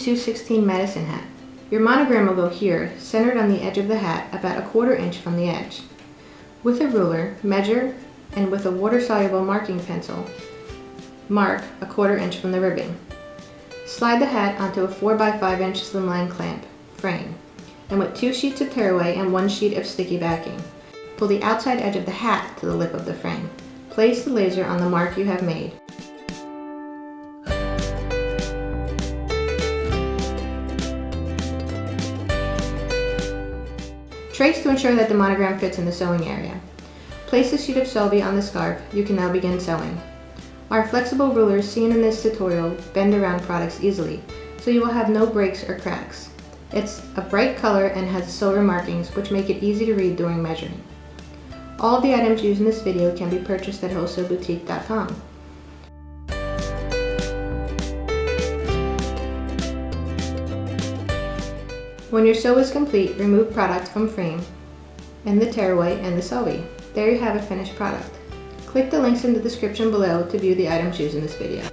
M216 Madison hat. Your monogram will go here, centered on the edge of the hat, about 1/4 inch from the edge. With a ruler, measure, and with a water-soluble marking pencil, mark 1/4 inch from the ribbing. Slide the hat onto a 4x5 inch slimline clamp frame, and with 2 sheets of tearaway and 1 sheet of sticky backing, pull the outside edge of the hat to the lip of the frame. Place the laser on the mark you have made. Trace to ensure that the monogram fits in the sewing area. Place a sheet of solvay on the scarf. You can now begin sewing. Our flexible rulers seen in this tutorial bend around products easily, so you will have no breaks or cracks. It's a bright color and has silver markings, which make it easy to read during measuring. All of the items used in this video can be purchased at wholesaleboutique.com. When your sew is complete, remove product from frame and the tearaway and the solvay. There you have a finished product. Click the links in the description below to view the items used in this video.